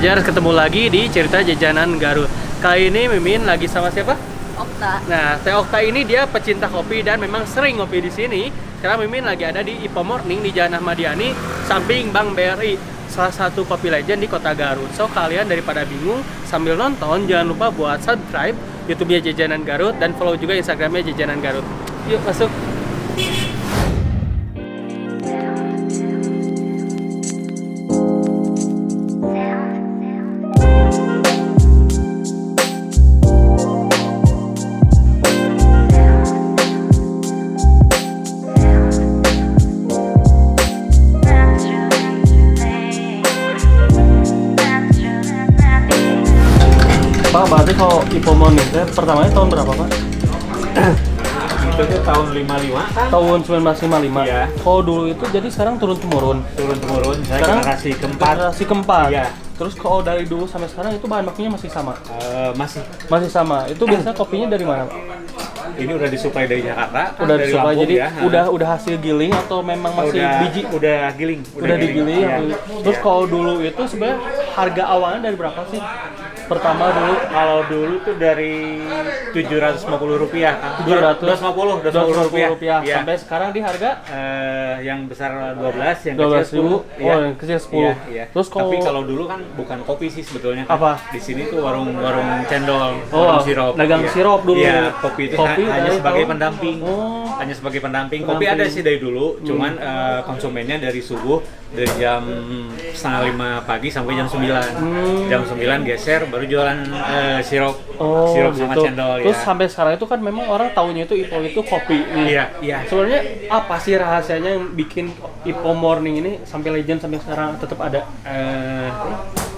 Jar, ketemu lagi di cerita jajanan Garut. Kali ini Mimin lagi sama siapa? Okta. Nah, Teh Okta ini dia pecinta kopi dan memang sering ngopi di sini. Karena Mimin lagi ada di Ipo Morning di Jalan Ahmadiani, samping Bank BRI, salah satu kopi legend di kota Garut. So, kalian daripada bingung sambil nonton, jangan lupa buat subscribe YouTube-nya Jajanan Garut dan follow juga Instagram-nya Jajanan Garut. Yuk, masuk. Pak, berarti kalau Ipo Morning pertamanya tahun berapa, Pak? Itu tahun 55 kan? Tahun 1955. Iya. Kalau dulu itu jadi sekarang turun-temurun. Turun-temurun, saya Sekarang generasi keempat. Generasi keempat. Iya. Terus kalau dari dulu sampai sekarang itu bahan bakunya masih sama? Masih. Masih sama. Itu biasanya kopinya dari mana? Ini udah disuplai dari Jakarta, kan Udah dari disuplai, Lampung jadi ya. udah hasil giling atau memang masih biji? Udah giling. Udah digiling. Iya. Terus Iya. kalau dulu itu sebenarnya harga awalnya dari berapa sih? Pertama dulu Kalau dulu tuh dari Rp750 kan? 250 rupiah. Iya. Sampai sekarang di harga Yang besar 12, yang 12.000. kecil 10. Oh, yang kecil 10. Iya. Terus Tapi kalau dulu kan bukan kopi sih sebetulnya. Kan? Apa? Di sini tuh warung cendol, Oh, warung sirup. dagang Iya. sirup dulu. Iya, kopi itu hanya dari sebagai tahun- pendamping. Oh. Hanya sebagai pendamping. Kopi ada sih dari dulu, cuman konsumennya dari subuh dari jam 4:30 pagi sampai jam 9. Jam 9 geser baru jualan sirup. Oh, Sirup sama gitu. cendol Terus ya. sampai sekarang itu kan memang orang taunya itu Ipo itu kopi nih. Iya, iya. Sebenarnya apa sih rahasianya yang bikin Ipo Morning ini sampai legend sampai sekarang tetap ada?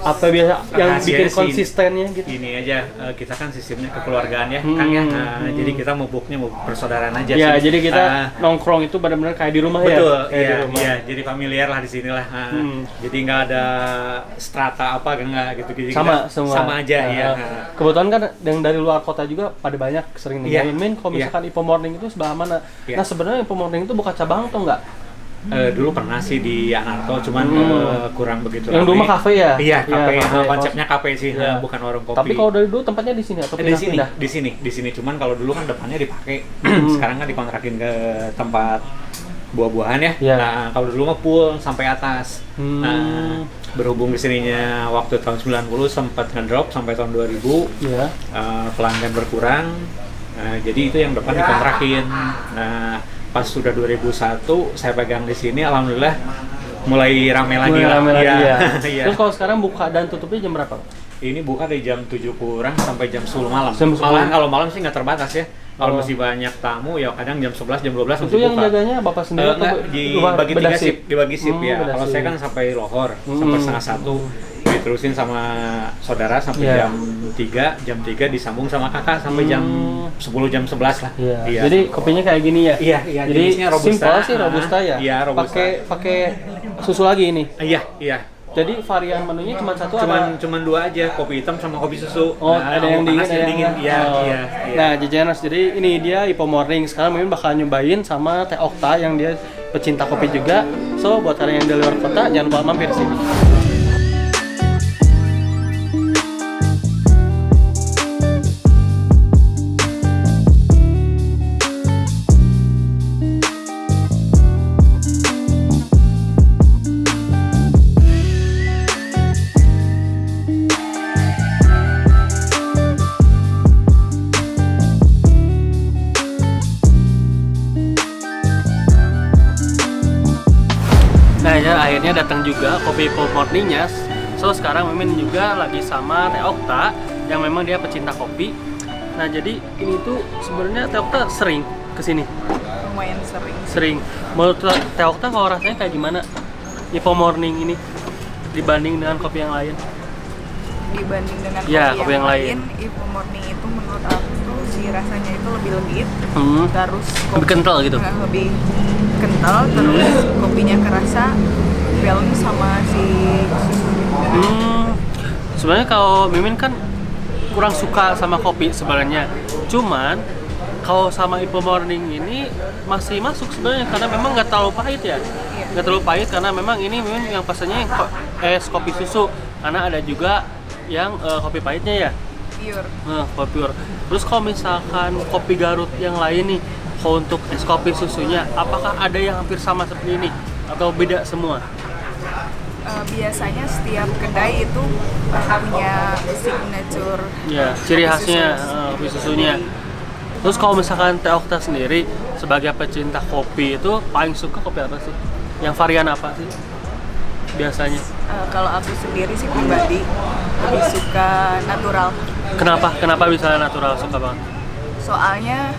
Apa biasa yang Rahasianya bikin sih konsistennya gitu? Ini aja, kita kan sistemnya kekeluargaan ya, Kang ya. Jadi kita mubuknya persaudaraan aja Ya, sih. jadi kita nongkrong itu benar-benar kayak di rumah Betul, ya? Kayak di iya, rumah. iya, jadi familiar lah di sini lah. Jadi nggak ada strata apa nggak gitu. Jadi Sama kita semua. sama aja ya. Kebetulan kan yang dari luar kota juga pada banyak sering Iya. nengokin, Min, kalau Iya. misalkan Ipo Morning itu sebelah mana? Iya. Nah, sebenarnya Ipo Morning itu buka cabang atau enggak? Dulu pernah sih di Anarto, cuman kurang begitu. Yang dulu rame. mah kafe ya? Iya, kafe. Iya, kafe. Konsepnya kafe sih, Iya. bukan warung kopi. Tapi kalau dari dulu tempatnya di sini atau di sini, pindah-pindah? di sini. Cuman kalau dulu kan depannya dipakai, sekarang kan dikontrakin ke tempat buah-buahan ya. Iya. Nah, kalau dulu mah pool sampai atas. Hmm. Nah, berhubung di sininya waktu tahun 90 sempat ngedrop sampai tahun 2000, Iya. pelanggan berkurang. Jadi itu yang depan dikontrakin. Nah, pas sudah 2001 saya pegang di sini, alhamdulillah mulai rame lagi lah. Rame lagi ya. Iya. Terus kalau sekarang buka dan tutupnya jam berapa? Ini buka dari jam 7 kurang sampai jam 10 malam. Jam 10. Malahan kalau malam sih nggak terbatas ya. Kalau Oh. masih banyak tamu ya kadang jam 11, jam 12 Itu masih yang buka. jaganya Bapak sendiri atau Enggak, dibagi beda 3 shift, dibagi shift ya. beda Kalau shift. saya kan sampai lohor, sampai setengah 1. Diterusin sama saudara sampai Iya. jam 3 disambung sama kakak sampai jam 10, jam 11 lah. Iya. Jadi kopinya kayak gini ya? Iya, iya, Jadi jenisnya Robusta. simpel sih Robusta ya? Iya, Robusta. Pakai susu lagi ini? Iya. Jadi varian menunya cuma satu apa? Cuman 2 aja, kopi hitam sama kopi susu. Oh, Nah, ada yang dingin, panas, ada yang dingin. Iya, oh. iya. Nah, Jajanas, jadi ini dia Ipo Morning. Sekarang Mimin bakal nyobain sama Teh Okta yang dia pecinta kopi juga. So, buat kalian yang dari luar kota, jangan lupa mampir sini. Nah ya, akhirnya datang juga kopi Ipo Morningnya. So sekarang Mimin juga lagi sama Teh Okta yang memang dia pecinta kopi. Nah jadi ini tuh sebenarnya Teh Okta sering kesini. Lumayan sering. Sering. Menurut Teh Okta kalau rasanya kayak gimana Ipo Morning ini dibanding dengan kopi yang lain? Dibanding dengan Ya, kopi yang lain, Ipo Morning itu menurut aku sih rasanya itu lebih legit. Terus Lebih kental gitu? Lebih kental, terus kopinya kerasa balance sama si Sebenarnya kalau Mimin kan kurang suka sama kopi sebenarnya. Cuman kalau sama Ipo Morning ini masih masuk sebenarnya karena memang nggak terlalu pahit ya. Nggak terlalu pahit karena memang ini Mimin yang pesannya es kopi susu. karena ada juga yang kopi pahitnya ya. Pure. Kopi pure. Terus kalau misalkan kopi Garut yang lain nih, kalau untuk es kopi susunya, apakah ada yang hampir sama seperti ini atau beda semua? Biasanya setiap kedai itu punya signature Ya, ciri kopi khasnya susu. kopi susunya. Terus kalau misalkan Teh Okta sendiri sebagai pecinta kopi itu paling suka kopi apa sih? Yang varian apa sih biasanya? Kalau aku sendiri sih pribadi lebih suka natural. Kenapa? Kenapa bisa natural suka banget? Soalnya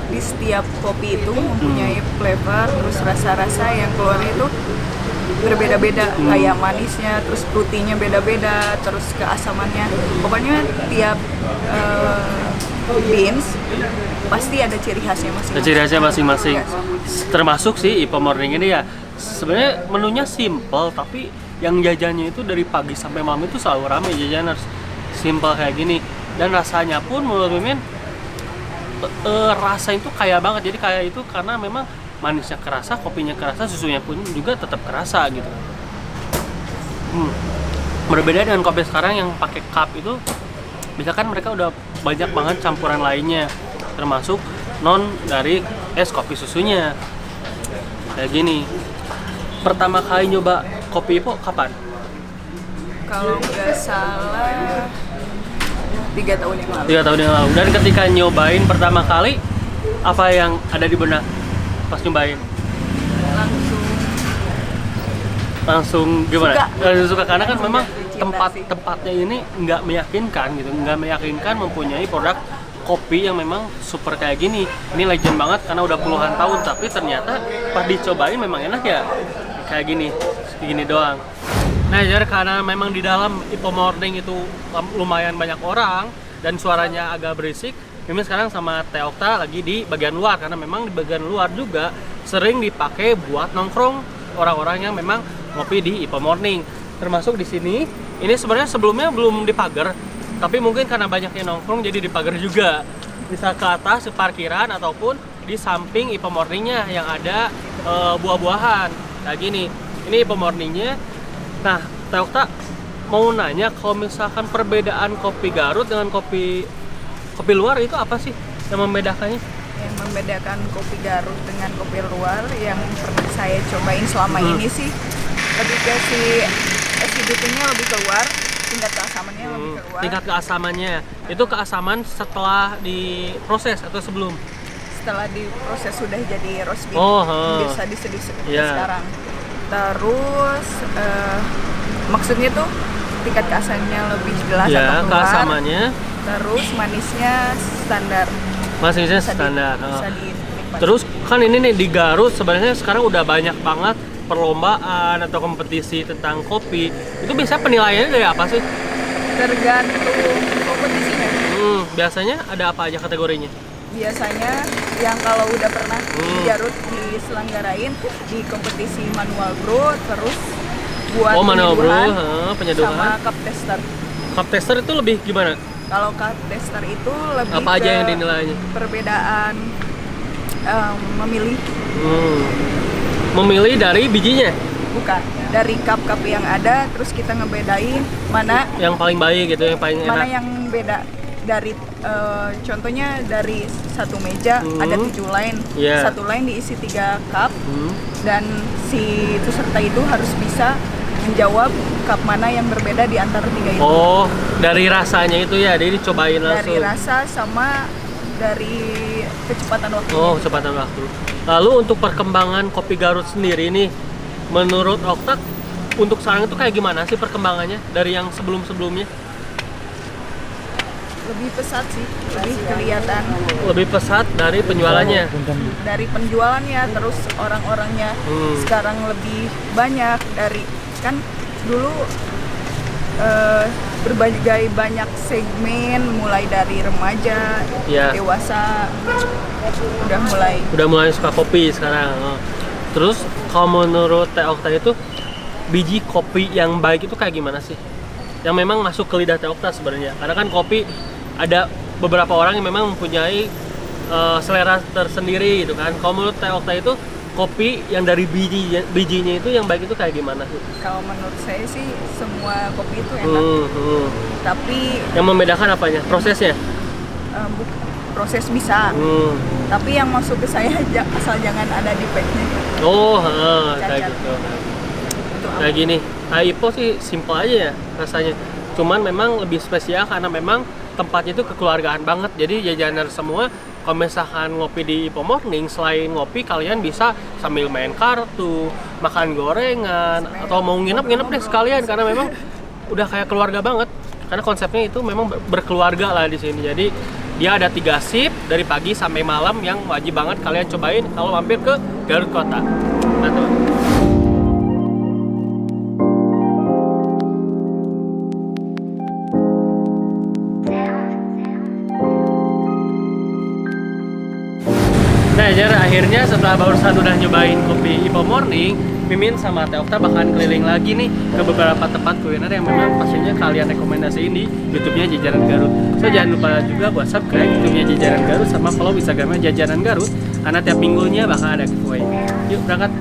di setiap kopi itu mempunyai flavor, terus rasa-rasa yang keluar itu berbeda-beda. Kayak manisnya, terus fruitynya beda-beda, terus keasamannya. Pokoknya tiap beans pasti ada ciri khasnya masing-masing. Ciri khasnya masing-masing. Iya, sama. Termasuk sih Ipo Morning ini ya. Sebenarnya menunya simple, tapi yang jajannya itu dari pagi sampai malam itu selalu ramai jajanan simple kayak gini. Dan rasanya pun menurut Mimin rasa itu kaya banget. Jadi kaya itu karena memang manisnya kerasa, kopinya kerasa, susunya pun juga tetap kerasa gitu. Berbeda dengan kopi sekarang yang pakai cup itu, misalkan mereka udah banyak banget campuran lainnya, termasuk non dari es kopi susunya. Kayak gini. Pertama kali nyoba kopi Ipo kapan? Kalau nggak salah 3 tahun yang lalu. 3 tahun yang lalu. Dan ketika nyobain pertama kali, apa yang ada di benak pas nyobain? Langsung gimana? Suka karena kan memang tempatnya ini nggak meyakinkan gitu, nggak meyakinkan mempunyai produk kopi yang memang super kayak gini. Ini legend banget karena udah puluhan tahun, tapi ternyata pas dicobain memang enak ya kayak gini doang. Nah, jadi karena memang di dalam Ipo Morning itu lumayan banyak orang dan suaranya agak berisik, Mimin sekarang sama Teh Okta lagi di bagian luar karena memang di bagian luar juga sering dipakai buat nongkrong orang-orang yang memang ngopi di Ipo Morning. Termasuk di sini, ini sebenarnya sebelumnya belum dipagar, tapi mungkin karena banyaknya nongkrong jadi dipagar juga. Bisa ke atas, ke parkiran ataupun di samping Ipo Morningnya yang ada buah-buahan. Kayak gini. Ini Ipo Morningnya. Nah, Teh Okta mau nanya kalau misalkan perbedaan kopi Garut dengan kopi luar itu apa sih yang membedakannya? Yang membedakan kopi Garut dengan kopi luar yang pernah saya cobain selama ini sih lebih ke si acidity-nya lebih keluar, tingkat keasamannya lebih keluar. Tingkat keasamannya itu keasaman setelah diproses atau sebelum? Setelah diproses sudah jadi roast beef, bisa diseduh seperti sekarang. Terus maksudnya tuh tingkat keasamannya lebih jelas atau keluar. Keasamannya. Terus manisnya standar. Manisnya standar. Bisa dinikmati. Terus kan ini nih di Garut sebenarnya sekarang udah banyak banget perlombaan atau kompetisi tentang kopi. Itu biasanya penilaiannya dari apa sih? Tergantung kompetisinya. Biasanya ada apa aja kategorinya? Biasanya yang kalau udah pernah di Garut diselenggarain di kompetisi manual brew, terus buat manual brew, penyeduhan sama cup tester. Cup tester itu lebih gimana? Kalau cup tester itu lebih apa aja yang dinilainya? Perbedaan memilih. Memilih dari bijinya? Bukan, dari cup-cup yang ada, terus kita ngebedain mana yang paling baik gitu, yang paling enak. Mana yang beda dari contohnya dari satu meja ada 7 line, satu line diisi 3 cup, dan si peserta itu harus bisa menjawab cup mana yang berbeda di antara 3 itu. Oh, dari rasanya itu ya, jadi cobain langsung. Dari rasa sama dari kecepatan waktu. Oh, kecepatan waktu. Lalu untuk perkembangan kopi Garut sendiri nih, menurut Okta untuk sekarang itu kayak gimana sih perkembangannya dari yang sebelum-sebelumnya? Lebih pesat sih, lebih kelihatan. Lebih pesat dari penjualannya. Dari penjualannya, terus orang-orangnya sekarang lebih banyak dari kan dulu berbagai banyak segmen mulai dari remaja, dewasa udah mulai suka kopi sekarang. Terus kalau menurut Teh Okta itu biji kopi yang baik itu kayak gimana sih? Yang memang masuk ke lidah Teh Okta sebenarnya. Karena kan kopi ada beberapa orang yang memang mempunyai selera tersendiri gitu kan. Kalau menurut Teh Okta itu kopi yang dari bijinya itu yang baik itu kayak gimana sih? Kalau menurut saya sih semua kopi itu enak. Tapi yang membedakan apanya? Prosesnya? Proses bisa. Tapi yang masuk ke saya asal jangan ada defeknya. Oh, kayak gitu. Kayak gini, Ipo sih simple aja ya rasanya. Cuman memang lebih spesial karena memang tempatnya itu kekeluargaan banget. Jadi jajanan semua, kalau misalkan ngopi di Ipo Morning, selain ngopi kalian bisa sambil main kartu, makan gorengan, atau mau nginep deh sekalian karena memang udah kayak keluarga banget. Karena konsepnya itu memang berkeluarga lah di sini. Jadi dia ada 3 shift dari pagi sampai malam yang wajib banget kalian cobain kalau mampir ke Garut Kota. Nah, tuh. Nah, Jar, akhirnya setelah barusan udah nyobain kopi Ipo Morning, Mimin sama Teh Okta bakalan keliling lagi nih ke beberapa tempat kuliner yang memang pastinya kalian rekomendasiin di YouTube-nya Jajanan Garut. So, jangan lupa juga buat subscribe YouTube-nya Jajanan Garut sama follow Instagram-nya Jajanan Garut karena tiap minggunya bakal ada giveaway. Yuk, berangkat!